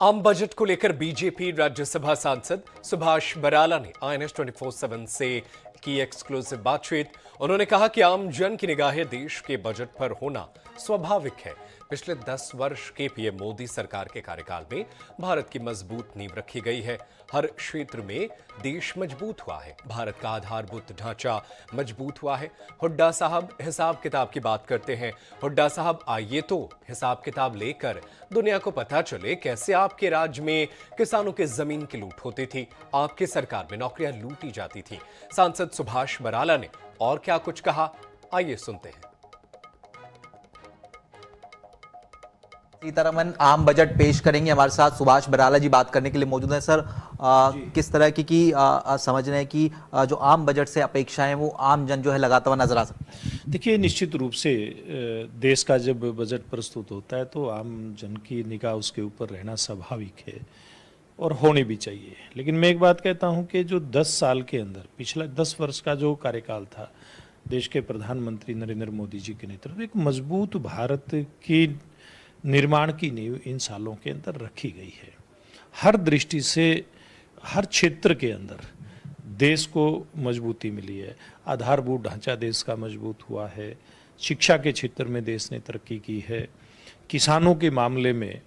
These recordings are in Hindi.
आम बजट को लेकर बीजेपी राज्यसभा सांसद सुभाष बराला ने INS 24/7 से की एक्सक्लूसिव बातचीत। उन्होंने कहा कि आम जन की निगाहें देश के बजट पर होना स्वाभाविक है। पिछले 10 वर्ष के पीएम मोदी सरकार के कार्यकाल में भारत की मजबूत नींव रखी गई है। हर क्षेत्र में देश मजबूत हुआ है। भारत का आधारभूत ढांचा मजबूत हुआ है। हुड्डा साहब हिसाब किताब की बात करते हैं। हुड्डा साहब, आइए तो हिसाब किताब लेकर दुनिया को पता चले कैसे आपके राज्य में किसानों के जमीन की लूट होती थी, आपकी सरकार में नौकरियां लूटी जाती थी। सांसद सुभाष बराला ने और क्या कुछ कहा, आइए सुनते हैं। सीतारमन आम बजट पेश करेंगे। हमारे साथ सुभाष बराला जी बात करने के लिए मौजूद हैं। सर, किस तरह की समझ रहे हैं कि जो आम बजट से अपेक्षाएं वो आम जन जो है लगाता हुआ नजर आ सकता है? देखिए, निश्चित रूप से देश का जब बजट प्रस्तुत होता है तो आम जन की निगाह उसके ऊपर रहना स्वाभाविक है और होनी भी चाहिए। लेकिन मैं एक बात कहता हूं कि जो 10 साल के अंदर पिछला 10 वर्ष का जो कार्यकाल था देश के प्रधानमंत्री नरेंद्र मोदी जी के नेतृत्व, एक मजबूत भारत की निर्माण की नींव इन सालों के अंदर रखी गई है। हर दृष्टि से हर क्षेत्र के अंदर देश को मजबूती मिली है। आधारभूत ढांचा देश का मजबूत हुआ है। शिक्षा के क्षेत्र में देश ने तरक्की की है। किसानों के मामले में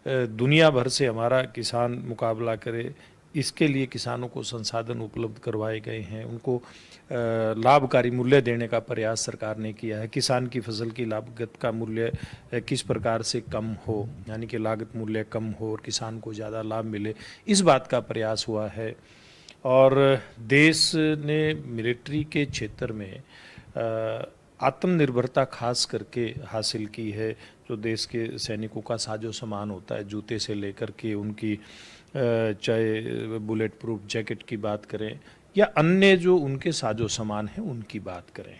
दुनिया भर से हमारा किसान मुकाबला करे, इसके लिए किसानों को संसाधन उपलब्ध करवाए गए हैं। उनको लाभकारी मूल्य देने का प्रयास सरकार ने किया है। किसान की फसल की लागत का मूल्य किस प्रकार से कम हो, यानी कि लागत मूल्य कम हो और किसान को ज़्यादा लाभ मिले, इस बात का प्रयास हुआ है। और देश ने मिलिट्री के क्षेत्र में आत्मनिर्भरता खास करके हासिल की है। जो देश के सैनिकों का साजो सामान होता है, जूते से लेकर के उनकी चाहे बुलेट प्रूफ जैकेट की बात करें या अन्य जो उनके साजो सामान हैं उनकी बात करें,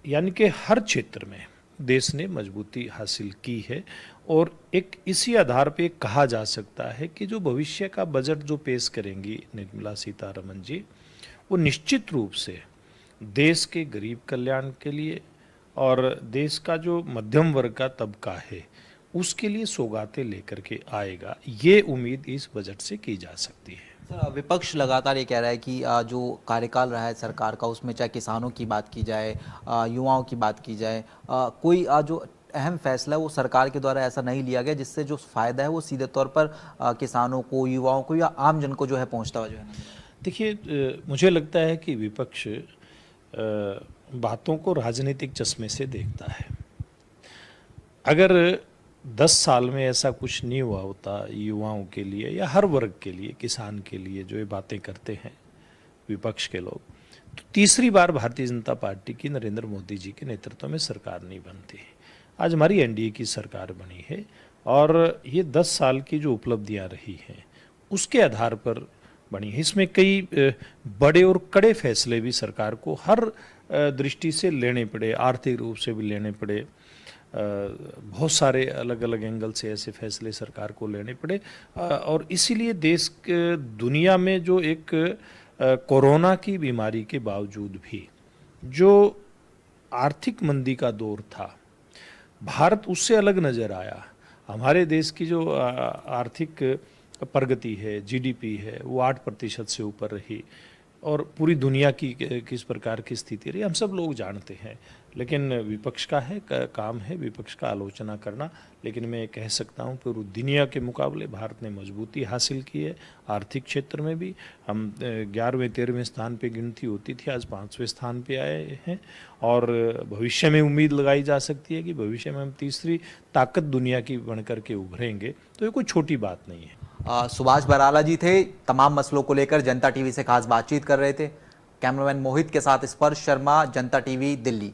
यानी कि हर क्षेत्र में देश ने मजबूती हासिल की है। और एक इसी आधार पे कहा जा सकता है कि जो भविष्य का बजट जो पेश करेंगी निर्मला सीतारमन जी, वो निश्चित रूप से देश के गरीब कल्याण के लिए और देश का जो मध्यम वर्ग का तबका है उसके लिए सौगातें लेकर के आएगा। ये उम्मीद इस बजट से की जा सकती है। सर, विपक्ष लगातार ये कह रहा है कि जो कार्यकाल रहा है सरकार का उसमें चाहे किसानों की बात की जाए, युवाओं की बात की जाए, कोई जो अहम फैसला है वो सरकार के द्वारा ऐसा नहीं लिया गया जिससे जो फायदा है वो सीधे तौर पर किसानों को, युवाओं को या आम जन को जो है पहुंचता हुआ जो है। देखिए, मुझे लगता है कि विपक्ष बातों को राजनीतिक चश्मे से देखता है। अगर 10 साल में ऐसा कुछ नहीं हुआ होता युवाओं के लिए या हर वर्ग के लिए, किसान के लिए, जो ये बातें करते हैं विपक्ष के लोग, तो तीसरी बार भारतीय जनता पार्टी की नरेंद्र मोदी जी के नेतृत्व में सरकार नहीं बनती। आज हमारी एनडीए की सरकार बनी है और ये 10 साल की जो उपलब्धियां रही हैं उसके आधार पर बनी है। इसमें कई बड़े और कड़े फैसले भी सरकार को हर दृष्टि से लेने पड़े, आर्थिक रूप से भी लेने पड़े। बहुत सारे अलग अलग एंगल से ऐसे फैसले सरकार को लेने पड़े और इसीलिए देश के दुनिया में जो एक कोरोना की बीमारी के बावजूद भी जो आर्थिक मंदी का दौर था, भारत उससे अलग नज़र आया। हमारे देश की जो आर्थिक प्रगति है, जीडीपी है, वो 8% से ऊपर रही और पूरी दुनिया की किस प्रकार की स्थिति रही हम सब लोग जानते हैं। लेकिन विपक्ष का काम है विपक्ष का आलोचना करना। लेकिन मैं कह सकता हूँ पूरी दुनिया के मुकाबले भारत ने मजबूती हासिल की है। आर्थिक क्षेत्र में भी हम 11वें 13वें स्थान पे गिनती होती थी, आज 5वें स्थान पे आए हैं और भविष्य में उम्मीद लगाई जा सकती है कि भविष्य में हम तीसरी ताकत दुनिया की बनकर के उभरेंगे। तो ये कोई छोटी बात नहीं है। सुभाष बराला जी थे, तमाम मसलों को लेकर जनता टीवी से खास बातचीत कर रहे थे। कैमरामैन मोहित के साथ स्पर्श शर्मा, जनता टीवी, दिल्ली।